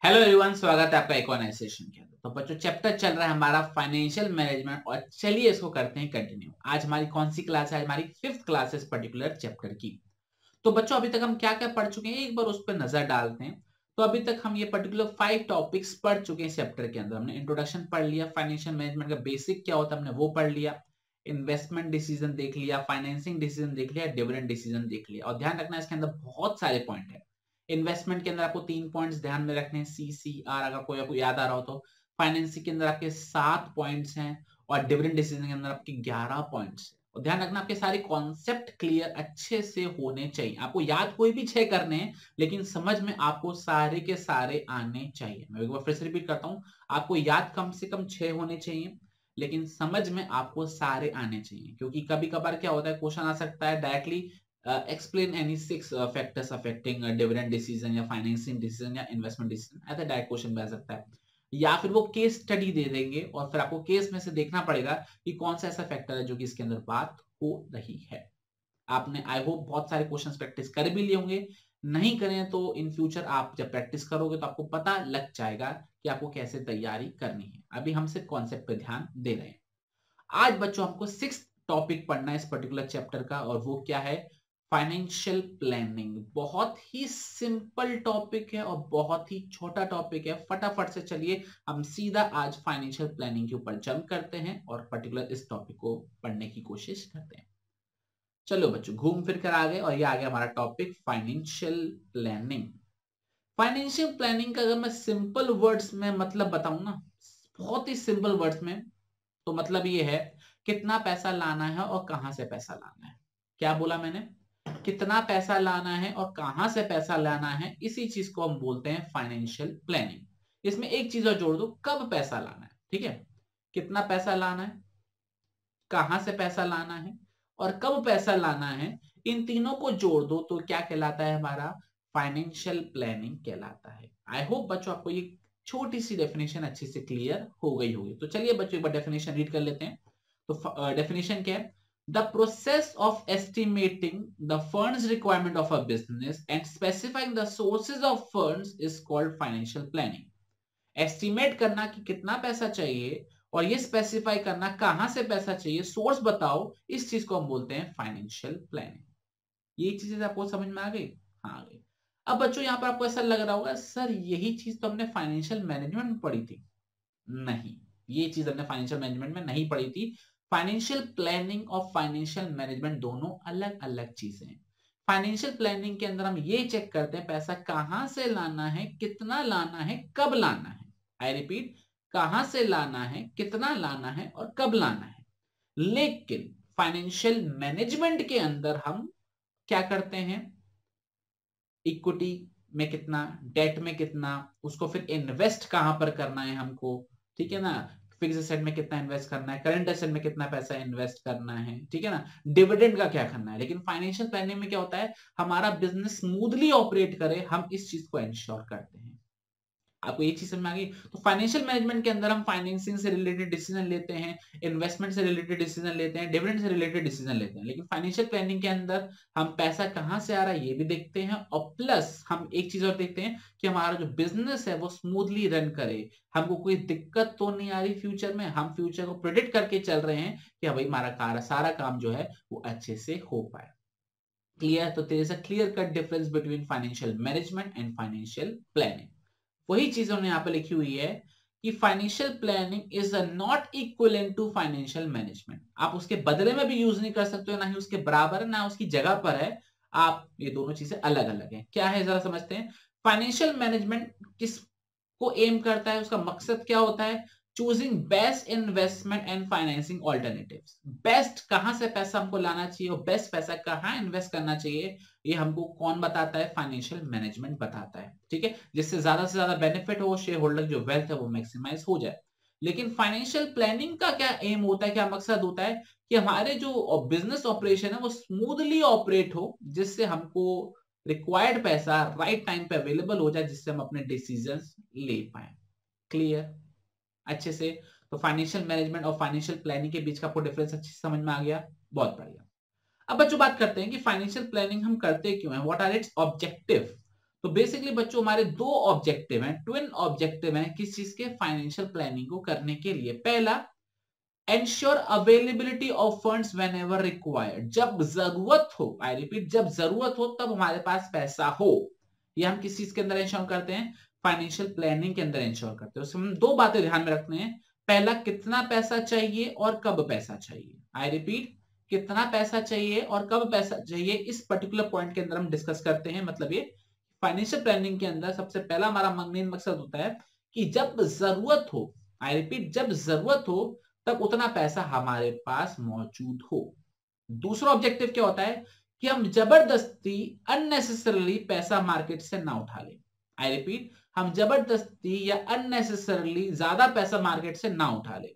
Hello everyone, स्वागत है आपका एक और नए सेशन के अंदर। तो बच्चों, चैप्टर चल रहा है हमारा फाइनेंशियल मैनेजमेंट और चलिए इसको करते हैं कंटिन्यू। आज हमारी कौन सी क्लास है? आज हमारी 5th क्लास है इस पर्टिकुलर चैप्टर की। तो बच्चों, अभी तक हम क्या क्या पढ़ चुके हैं एक बार उस पर नजर डालते हैं। तो अभी तक हम ये पर्टिकुलर 5 टॉपिक्स पढ़ चुके हैं इस चैप्टर के अंदर। हमने इंट्रोडक्शन पढ़ लिया, फाइनेंशियल मैनेजमेंट का बेसिक क्या होता है हमने वो पढ़ लिया, इन्वेस्टमेंट डिसीजन देख लिया, फाइनेंसिंग डिसीजन देख लिया, डिविडेंड डिसीजन देख लिया। और ध्यान रखना इसके अंदर बहुत सारे पॉइंट है। इन्वेस्टमेंट के अंदर आपको 3 पॉइंट्स ध्यान में रखने हैं, CCR, अगर कोई आपको याद आ रहा हो तो। फाइनेंसिंग के अंदर आपके 7 पॉइंट्स हैं और डिविडेंड डिसीजन के अंदर आपके 11 पॉइंट्स हैं। और ध्यान रखना आपके सारे कॉन्सेप्ट क्लियर अच्छे से होने चाहिए। आपको याद कोई भी 6 करने हैं, लेकिन समझ में आपको सारे के सारे आने चाहिए। मैं एक बार फिर से रिपीट करता हूं, आपको याद कम से कम 6 होने चाहिए, लेकिन समझ में आपको सारे आने चाहिए। क्योंकि कभी कभार क्या होता है, क्वेश्चन आ सकता है directly explain any 6 factors affecting a dividend decision या financing decision या investment decision, ऐसा डायरेक्ट क्वेश्चन आ सकता है। या फिर वो केस स्टडी दे देंगे और फिर आपको केस में से देखना पड़ेगा कि कौन सा ऐसा फैक्टर है जो कि इसके अंदर बात हो रही है। आपने आई होप बहुत सारे क्वेश्चंस प्रैक्टिस कर भी लिए होंगे। नहीं करें तो इन फ्यूचर आप जब प्रैक्टिस करोगे तो आपको पता लग जाएगा कि आपको कैसे तैयारी करनी है। अभी हम सिर्फ कॉन्सेप्ट पे ध्यान दे रहे हैं। आज बच्चों हमको 6th टॉपिक पढ़ना है इस पर्टिकुलर चैप्टर का, और वो क्या है? Financial planning. बहुत ही सिंपल टॉपिक है और बहुत ही छोटा टॉपिक है। फटाफट से चलिए हम सीधा आज फाइनेंशियल प्लानिंग के ऊपर जंप करते हैं और पर्टिकुलर इस टॉपिक को पढ़ने की कोशिश करते हैं। चलो बच्चों, घूम फिर कर आ गए और ये आ गया हमारा topic financial planning. Financial planning का अगर मैं सिंपल वर्ड्स में मतलब बताऊं ना, बहुत ही सिंपल वर्ड्स में, तो मतलब ये है कितना पैसा लाना है और कहां से पैसा लाना है। क्या बोला मैंने? कितना पैसा लाना है और कहां से पैसा लाना है, इसी चीज को हम बोलते हैं फाइनेंशियल प्लानिंग। इसमें एक चीज और जोड़ दो, कब पैसा लाना है। ठीक है, कितना पैसा लाना है, कहां से पैसा लाना है और कब पैसा लाना है, इन तीनों को जोड़ दो तो क्या कहलाता है? हमारा फाइनेंशियल प्लानिंग कहलाता है। आई होप बच्चों आपको ये छोटी सी डेफिनेशन अच्छे से क्लियर हो गई होगी। तो चलिए बच्चों एक बार डेफिनेशन रीड कर लेते हैं। तो डेफिनेशन क्या है? The process of estimating the funds requirement of a business and specifying the sources of funds is called financial planning. Estimate करना कि कितना पैसा चाहिए और ये स्पेसिफाई करना कहां से पैसा चाहिए, सोर्स बताओ, इस चीज को हम बोलते हैं फाइनेंशियल प्लानिंग। ये चीजें आपको समझ में आ गई? हाँ, आ गई। अब बच्चों यहाँ पर आपको ऐसा लग रहा होगा, सर यही चीज तो हमने फाइनेंशियल मैनेजमेंट में पढ़ी थी। नहीं, ये चीज हमने फाइनेंशियल मैनेजमेंट में नहीं पढ़ी थी। फाइनेंशियल प्लानिंग और फाइनेंशियल मैनेजमेंट दोनों अलग अलग चीजें हैं। फाइनेंशियल प्लानिंग के अंदर हम ये चेक करते हैं पैसा कहां से लाना है, कितना लाना है, कब लाना है। आई रिपीट, कहां से लाना है, कितना लाना है और कब लाना है। लेकिन फाइनेंशियल मैनेजमेंट के अंदर हम क्या करते हैं? इक्विटी में कितना, डेट में कितना, उसको फिर इन्वेस्ट कहां पर करना है हमको, ठीक है ना, फिक्स एसेट में कितना इन्वेस्ट करना है, करंट एसेट में कितना पैसा इन्वेस्ट करना है, ठीक है ना, डिविडेंड का क्या करना है। लेकिन फाइनेंशियल प्लानिंग में क्या होता है? हमारा बिजनेस स्मूथली ऑपरेट करे, हम इस चीज को इंश्योर करते हैं। आपको ये चीज समझ में आ गई? तो फाइनेंशियल मैनेजमेंट के अंदर हम फाइनेंसिंग से रिलेटेड डिसीजन लेते हैं, इन्वेस्टमेंट से रिलेटेड डिसीजन लेते हैं, डिविडेंड से रिलेटेड डिसीजन लेते हैं। लेकिन फाइनेंशियल प्लानिंग के अंदर हम पैसा कहां से आ रहा है ये भी देखते हैं, और प्लस हम एक चीज और देखते हैं कि हमारा जो बिजनेस है वो स्मूथली रन करे, हमको कोई दिक्कत तो नहीं आ रही फ्यूचर में, हम फ्यूचर को प्रेडिक्ट करके चल रहे हैं कि भाई हमारा सारा काम जो है वो अच्छे से हो पाए। क्लियर? तो there is a clear cut difference between financial management and financial planning. वही चीज हमने यहां पे लिखी हुई है कि financial planning is not equivalent to financial management. आप उसके बदले में भी यूज नहीं कर सकते हो, ना ही उसके बराबर है, ना उसकी जगह पर है। आप, ये दोनों चीजें अलग अलग हैं। क्या है जरा समझते हैं। फाइनेंशियल मैनेजमेंट किस को एम करता है, उसका मकसद क्या होता है? Choosing best investment and financing alternatives. Best कहां से पैसा हमको लाना चाहिए और बेस्ट पैसा कहां इन्वेस्ट करना चाहिए, ये हमको कौन बताता है? फाइनेंशियल मैनेजमेंट बताता है। ठीक है, जिससे ज्यादा बेनिफिट हो, शेयर होल्डर जो वेल्थ है वो मैक्सिमाइज हो जाए। लेकिन फाइनेंशियल प्लानिंग का क्या एम होता है, क्या मकसद होता है? कि हमारे जो बिजनेस ऑपरेशन है वो स्मूथली ऑपरेट हो, जिससे हमको रिक्वायर्ड पैसा राइट टाइम पे अवेलेबल हो जाए, जिससे हम अपने डिसीजंस ले पाए। क्लियर? अच्छे से। तो फाइनेंशियल मैनेजमेंट और फाइनेंशियल प्लानिंग के बीच का आपको डिफरेंस अच्छे से समझ में आ गया? बहुत बढ़िया। अब बच्चों बात करते हैं कि फाइनेंशियल प्लानिंग हम करते क्यों हैं, व्हाट आर इट्स ऑब्जेक्टिव। तो बेसिकली बच्चों हमारे दो ऑब्जेक्टिव हैं, ट्विन ऑब्जेक्टिव हैं किस चीज के, फाइनेंशियल प्लानिंग को करने के लिए। पहला, ensure availability of funds when ever required, जब जरूरत हो, आई रिपीट, जब जरूरत हो तब हमारे पास पैसा हो। ये हम किस चीज के अंदर इंश्योर करते हैं, फाइनेंशियल प्लानिंग के अंदर इंश्योर करते हैं। उसमें हम दो बातें ध्यान में रखते हैं, पहला कितना पैसा चाहिए और कब पैसा चाहिए। आई रिपीट, कितना पैसा चाहिए और कब पैसा चाहिए, इस पर्टिकुलर पॉइंट के अंदर हम डिस्कस करते हैं। मतलब ये फाइनेंशियल प्लानिंग के अंदर सबसे पहला हमारा मेन मकसद होता है कि जब जरूरत हो, आई रिपीट, जब जरूरत हो तब उतना पैसा हमारे पास मौजूद हो। दूसरा ऑब्जेक्टिव क्या होता है कि हम जबरदस्ती अननेसेसरली पैसा मार्केट से ना उठा लें। आई रिपीट, हम जबरदस्ती या अननेसेसरली ज्यादा पैसा मार्केट से ना उठा लें।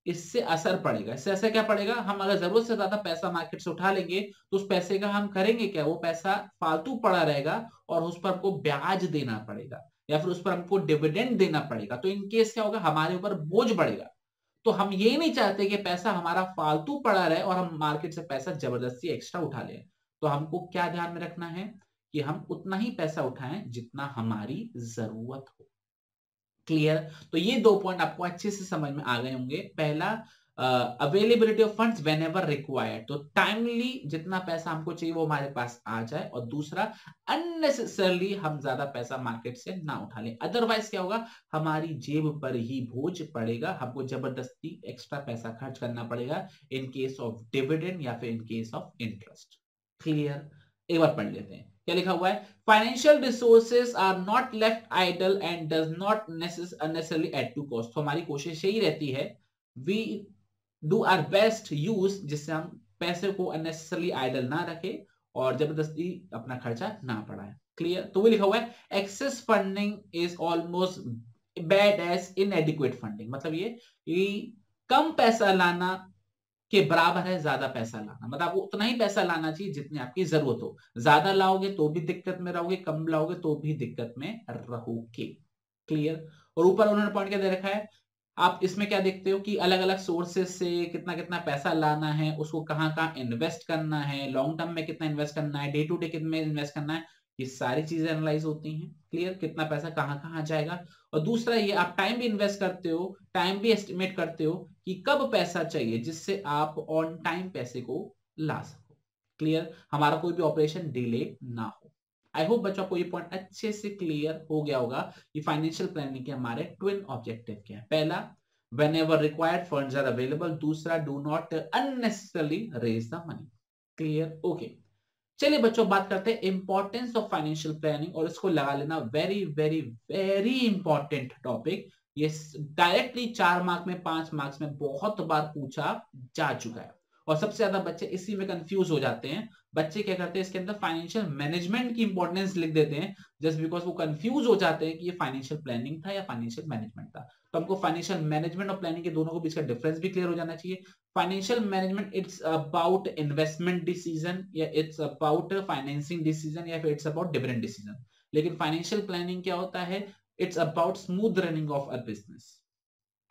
इससे असर पड़ेगा, इससे असर क्या पड़ेगा, हम अगर जरूरत से ज्यादा पैसा मार्केट से उठा लेंगे तो उस पैसे का हम करेंगे क्या, वो पैसा फालतू पड़ा रहेगा और उस पर हमको ब्याज देना पड़ेगा या फिर उस पर हमको डिविडेंड देना पड़ेगा। तो इन केस क्या होगा, हमारे ऊपर बोझ बढ़ेगा। तो हम ये नहीं चाहते कि पैसा हमारा फालतू पड़ा रहे और हम मार्केट से पैसा जबरदस्ती एक्स्ट्रा उठा लें। तो हमको क्या ध्यान में रखना है कि हम उतना ही पैसा उठाएं जितना हमारी जरूरत हो। क्लियर? तो ये दो पॉइंट आपको अच्छे से समझ में आ गए होंगे। पहला, availability of funds when ever required, तो टाइमली जितना पैसा हमको चाहिए वो हमारे पास आ जाए। और दूसरा, अननेसेसरली हम ज्यादा पैसा मार्केट से ना उठा लें, अदरवाइज क्या होगा, हमारी जेब पर ही बोझ पड़ेगा, हमको जबरदस्ती एक्स्ट्रा पैसा खर्च करना पड़ेगा इन केस ऑफ डिविडेंड या फिर in case of interest. Clear? एक बार पढ़ लेते हैं क्या लिखा हुआ है। Financial resources are not left idle and does not necessarily add to cost. तो हमारी कोशिश यही रहती है, we do our best use, जिससे हम पैसे को अननेसेसरली आइडल ना रखें और जबरदस्ती अपना खर्चा ना बढ़ाएं। क्लियर? तो वो लिखा हुआ है, excess funding is almost bad as inadequate funding. मतलब ये कम पैसा लाना के बराबर है ज्यादा पैसा लाना। मतलब आपको उतना ही पैसा लाना चाहिए जितनी आपकी जरूरत हो। ज्यादा लाओगे तो भी दिक्कत में रहोगे, कम लाओगे तो भी दिक्कत में रहोगे। क्लियर? और ऊपर उन्होंने पॉइंट क्या दे रखा है, आप इसमें क्या देखते हो कि अलग अलग सोर्सेस से कितना कितना पैसा लाना है, उसको कहाँ कहाँ इन्वेस्ट करना है, लॉन्ग टर्म में कितना इन्वेस्ट करना है, डे टू डे कितना इन्वेस्ट करना है, ये सारी चीजें एनालाइज होती हैं। क्लियर? कितना पैसा कहाँ कहाँ जाएगा। और दूसरा ये आप टाइम भी इन्वेस्ट करते हो, टाइम भी एस्टिमेट करते हो कि कब पैसा चाहिए, जिससे आप ऑन टाइम पैसे को ला सको। क्लियर? हमारा कोई भी ऑपरेशन डिले ना हो। आई होप बच्चों को ये पॉइंट अच्छे से क्लियर हो गया होगा कि फाइनेंशियल प्लानिंग के हमारे ट्विन ऑब्जेक्टिव क्या है। पहला, whenever required funds are available, दूसरा, do not unnecessarily raise the money। Clear? Okay, चलिए बच्चों बात करते हैं इंपॉर्टेंस ऑफ फाइनेंशियल प्लानिंग, और इसको लगा लेना very very very important topic. ये डायरेक्टली 4 मार्क में 5 मार्क्स में बहुत बार पूछा जा चुका है और सबसे ज्यादा बच्चे इसी में कंफ्यूज हो जाते हैं। बच्चे क्या करते हैं, इसके अंदर फाइनेंशियल मैनेजमेंट की इंपॉर्टेंस लिख देते हैं जस्ट बिकॉज वो कंफ्यूज हो जाते हैं कि ये फाइनेंशियल प्लानिंग था या फाइनेंशियल मैनेजमेंट था। तो हमको फाइनेंशियल मैनेजमेंट और प्लानिंग के दोनों को बीच का डिफरेंस भी क्लियर हो जाना चाहिए। Financial management it's about investment decision या इट्स अबाउट फाइनेंसिंग डिसीजन या फिर इट्स अबाउट डिविडेंड डिसीजन। लेकिन फाइनेंशियल प्लानिंग क्या होता है, it's about smooth running of a business.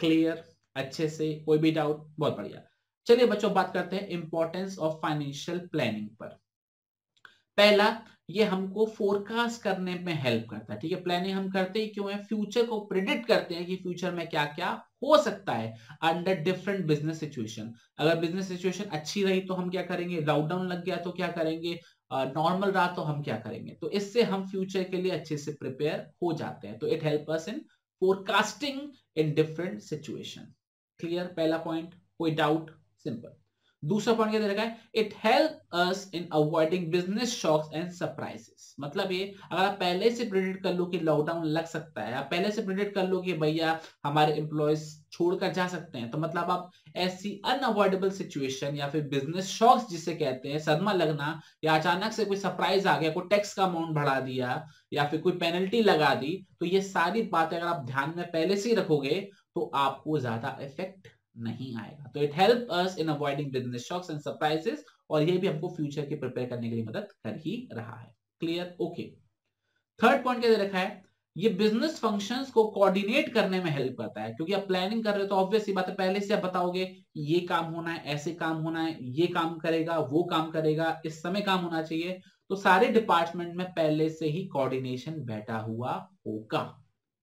Clear? अच्छे से? कोई भी डाउट? बहुत बढ़िया। चलिए बच्चों बात करते हैं इंपॉर्टेंस ऑफ फाइनेंशियल प्लानिंग पर। पहला, ये हमको फोरकास्ट करने में हेल्प करता है। ठीक है, प्लानिंग हम करते ही क्यों है, फ्यूचर को प्रिडिक्ट करते हैं कि फ्यूचर में क्या क्या हो सकता है अंडर डिफरेंट बिजनेस सिचुएशन। अगर बिजनेस सिचुएशन अच्छी रही तो हम क्या करेंगे, लॉकडाउन लग गया तो क्या करेंगे, नॉर्मल रहा तो हम क्या करेंगे। तो इससे हम फ्यूचर के लिए अच्छे से प्रिपेयर हो जाते हैं। तो it help us in forecasting in different situation. Clear? पहला पॉइंट, कोई डाउट? सिंपल। दूसरा पॉइंट क्या दे रखा है, it help us in avoiding business shocks and surprises. मतलब ये, अगर आप पहले से प्रेडिक्ट कर लो कि लॉकडाउन लग सकता है, आप पहले से प्रेडिक्ट कर लो कि भैया हमारे एम्प्लॉयज छोड़कर जा सकते हैं, तो मतलब आप ऐसी अनअवॉइडेबल सिचुएशन या फिर बिजनेस शॉक्स जिसे कहते हैं, सदमा लगना, या अचानक से कोई सरप्राइज आ गया, कोई टैक्स का अमाउंट बढ़ा दिया या फिर कोई पेनल्टी लगा दी, तो ये सारी बातें अगर आप ध्यान में पहले से ही रखोगे तो आपको ज्यादा इफेक्ट नहीं आएगा। तो it help us in avoiding business shocks and surprises, और ये भी हमको फ्यूचर के प्रिपेयर करने के लिए मदद कर ही रहा है। क्लियर? ओके। थर्ड पॉइंट क्या दे रखा है, ये बिजनेस फंक्शंस को कोऑर्डिनेट करने में हेल्प करता है। क्योंकि आप प्लानिंग कर रहे हो तो ऑब्वियस सी बात है, पहले से आप बताओगे ये काम होना है, ऐसे काम होना है, ये काम करेगा, वो काम करेगा, इस समय काम होना चाहिए। तो सारे डिपार्टमेंट में पहले से ही कोऑर्डिनेशन बैठा हुआ होगा।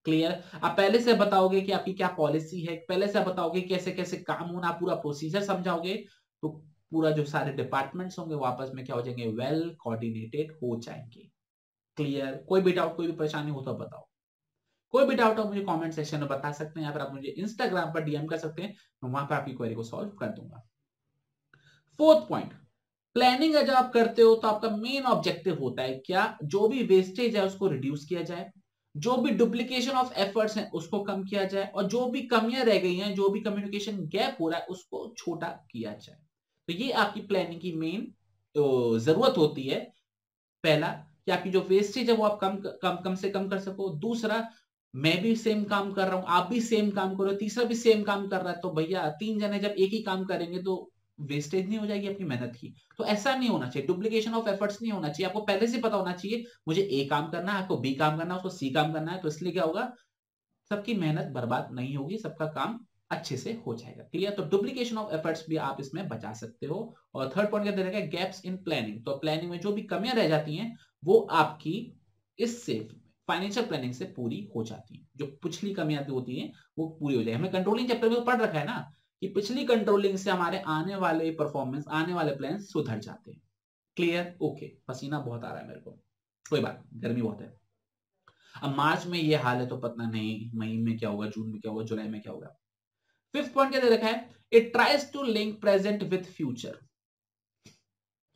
क्लियर? आप पहले से बताओगे कि आपकी क्या पॉलिसी है, पहले से बताओगे कैसे कैसे काम होना, पूरा प्रोसीजर समझाओगे, तो पूरा जो सारे डिपार्टमेंट्स होंगे वो आपस में क्या हो जाएंगे, वेल कोऑर्डिनेटेड हो जाएंगे। क्लियर? कोई भी डाउट, कोई भी परेशानी हो तो बताओ। कोई भी डाउट हो मुझे कमेंट सेक्शन में बता सकते हैं, या फिर आप मुझे इंस्टाग्राम पर डीएम कर सकते हैं, मैं वहां पर आपकी क्वेरी को सॉल्व कर दूंगा। फोर्थ पॉइंट, प्लानिंग जब आप करते हो तो आपका मेन ऑब्जेक्टिव होता है क्या, जो भी वेस्टेज है उसको रिड्यूस किया जाए, जो भी डुप्लीकेशन ऑफ एफर्ट्स है उसको कम किया जाए, और जो भी कमियां रह गई हैं, जो भी कम्युनिकेशन गैप हो रहा है उसको छोटा किया जाए। तो ये आपकी प्लानिंग की मेन जरूरत होती है। पहला कि आपकी जो वेस्टेज है वो आप कम से कम कर सको। दूसरा, मैं भी सेम काम कर रहा हूं, आप भी सेम काम करो, तीसरा भी सेम काम कर रहा है, तो भैया 3 जने जब एक ही काम करेंगे तो वेस्टेज नहीं हो जाएगी अपनी मेहनत की। तो ऐसा नहीं होना चाहिए, डुप्लीकेशन ऑफ एफर्ट्स नहीं होना चाहिए। आपको पहले से पता होना चाहिए मुझे ए काम करना है, आपको बी काम करना है, उसको सी काम करना है, तो इसलिए क्या होगा, सबकी मेहनत बर्बाद नहीं होगी, सबका काम अच्छे से हो जाएगा। क्लियर? तो डुप्लीकेशन ऑफ एफर्ट्स भी आप इसमें बचा सकते हो। और थर्ड पॉइंट क्या देना है, गैप्स इन प्लानिंग। तो प्लानिंग में जो भी कमियां रह जाती हैं वो आपकी इससे फाइनेंशियल प्लानिंग से पूरी हो जाती है। जो पिछली कमियां होती हैं वो पूरी हो जाएगी। हमने कंट्रोलिंग चैप्टर में तो पढ़ रखा है ना कि पिछली कंट्रोलिंग से हमारे आने वाले परफॉर्मेंस, आने वाले प्लान सुधर जाते हैं। क्लियर? ओके। पसीना बहुत आ रहा है मेरे को, कोई बात, गर्मी बहुत है। अब मार्च में ये हाल है तो पता नहीं मई में क्या होगा, जून में क्या होगा, जुलाई में क्या होगा। फिफ्थ पॉइंट क्या दे रखा है, it tries to link present with future.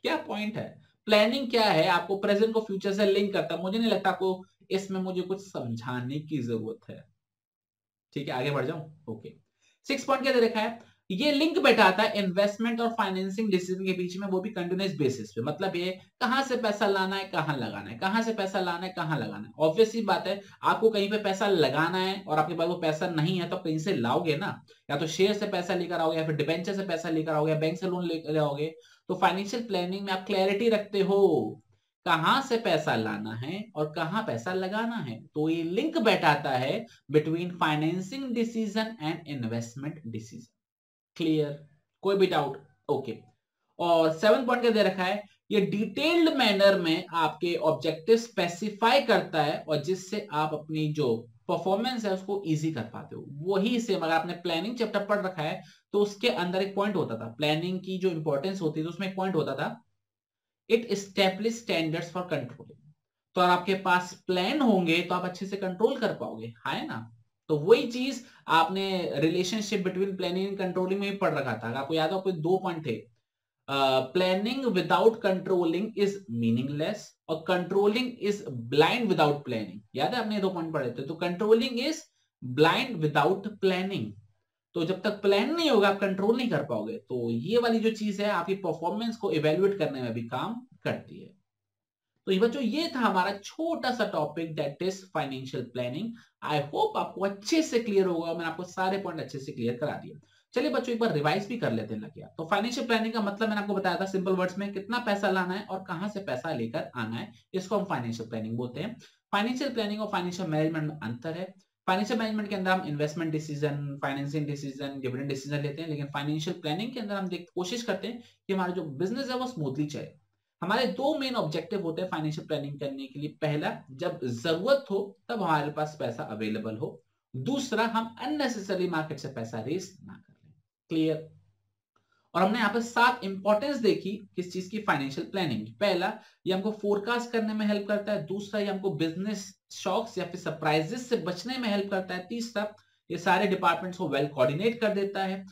क्या पॉइंट है, प्लानिंग क्या है, आपको प्रेजेंट को फ्यूचर से लिंक करता है। मुझे नहीं लगता आपको इसमें मुझे कुछ समझाने की जरूरत है। ठीक है, आगे बढ़ जाऊं? ओके। 6 पॉइंट क्या दे रखा है, ये लिंक बैठाता है इन्वेस्टमेंट और फाइनेंसिंग डिसीजन के बीच में, वो भी कंटिन्यूअस बेसिस पे। मतलब ये कहां से पैसा लाना है, कहां लगाना है, कहां से पैसा लाना है, कहां लगाना है। ऑब्वियस सी बात है, आपको कहीं पे पैसा लगाना है और आपके पास वो पैसा नहीं है तो कहीं से लाओगे ना, या तो शेयर से पैसा लेकर आओगे, या फिर डिबेंचर से पैसा लेकर आओगे, या बैंक से लोन लेकर आओगे। तो फाइनेंशियल प्लानिंग में आप क्लैरिटी रखते हो कहां से पैसा लाना है और कहां पैसा लगाना है। तो ये लिंक बैठाता है between financing decision and investment decision. Clear? कोई भी डाउट? ओके। और 7 पॉइंट क्या दे रखा है, ये डिटेल्ड मैनर में आपके ऑब्जेक्टिव स्पेसिफाई करता है, और जिससे आप अपनी जो परफॉर्मेंस है उसको इजी कर पाते हो। वही सेम अगर आपने प्लानिंग चैप्टर पढ़ रखा है तो उसके अंदर एक पॉइंट होता था, प्लानिंग की जो इंपॉर्टेंस होती है तो उसमें एक पॉइंट होता था, it establish standards for controlling. तो अगर आपके पास प्लान होंगे तो आप अच्छे से कंट्रोल कर पाओगे, है ना। तो वही चीज आपने relationship between planning and controlling में भी पढ़ रखा था। आपको याद हो, कोई 2 पॉइंट थे, planning without controlling is meaningless, और controlling is blind without planning. याद है, आपने 2 पॉइंट पढ़े थे। तो controlling is blind without planning. तो जब तक प्लान नहीं होगा आप कंट्रोल नहीं कर पाओगे। तो ये वाली जो चीज है आपकी परफॉर्मेंस को इवेल्युएट करने में भी काम करती है। तो ये बच्चों, ये था हमारा छोटा सा topic, that is financial planning. I hope आपको अच्छे से क्लियर होगा, मैंने आपको सारे पॉइंट अच्छे से क्लियर करा दिए। चलिए बच्चों, एक बार रिवाइज भी कर लेते हैं लग गया। तो फाइनेंशियल प्लानिंग का मतलब मैंने आपको बताया था सिंपल वर्ड्स में, कितना पैसा लाना है और कहां से पैसा लेकर आना है, इसको हम फाइनेंशियल प्लानिंग बोलते हैं। फाइनेंशियल प्लानिंग और फाइनेंशियल मैनेजमेंट में अंतर है। फाइनेंशियल मैनेजमेंट के अंदर हम investment decision, financing decision, dividend decision लेते हैं, लेकिन फाइनेंशियल प्लानिंग के अंदर हम कोशिश करते हैं कि हमारा जो बिजनेस है वो स्मूथली चले। हमारे 2 मेन ऑब्जेक्टिव होते हैं फाइनेंशियल प्लानिंग करने के लिए। पहला, जब जरूरत हो तब हमारे पास पैसा अवेलेबल हो। दूसरा, हम अननेसेसरी मार्केट से पैसा रेस ना कर लें। क्लियर? और हमने यहाँ पर 7 इंपॉर्टेंस देखी किस चीज की, फाइनेंशियल प्लानिंग। पहला, ये हमको फोरकास्ट करने में हेल्प करता है। दूसरा, ये हमको बिजनेस शॉक्स या फिर सरप्राइजेस से बचने में हेल्प करता है। तीसरा, ये सारे डिपार्टमेंट्स को वेल कोऑर्डिनेट कर देता है।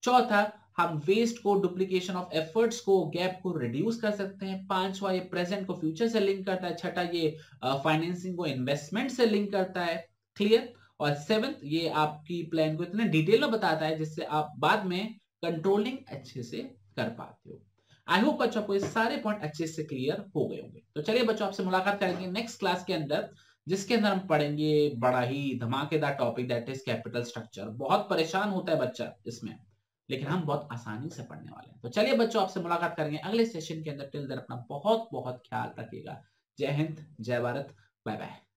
चौथा, हम वेस्ट को, डुप्लीकेशन ऑफ एफर्ट्स को, गैप को रिड्यूस कर सकते हैं। पांचवा, ये प्रेजेंट को फ्यूचर से लिंक करता है। छठा, ये फाइनेंसिंग को इन्वेस्टमेंट से लिंक करता है। क्लियर? और 7th, ये आपकी प्लान को इतने डिटेल में बताता है जिससे आप बाद में कंट्रोलिंग अच्छे से कर पाते हो। आई होप बच्चों आपको ये सारे पॉइंट अच्छे से क्लियर हो गए होंगे। तो चलिए बच्चों, आपसे मुलाकात करेंगे नेक्स्ट क्लास के अंदर, जिसके अंदर हम पढ़ेंगे बड़ा ही धमाकेदार topic, that is capital structure. बहुत परेशान होता है बच्चा इसमें, लेकिन हम बहुत आसानी से पढ़ने वाले हैं। तो चलिए बच्चों, आपसे मुलाकात करेंगे अगले सेशन के अंदर। टिल देन अपना बहुत बहुत ख्याल रखिएगा। जय हिंद, जय भारत, बाय बाय।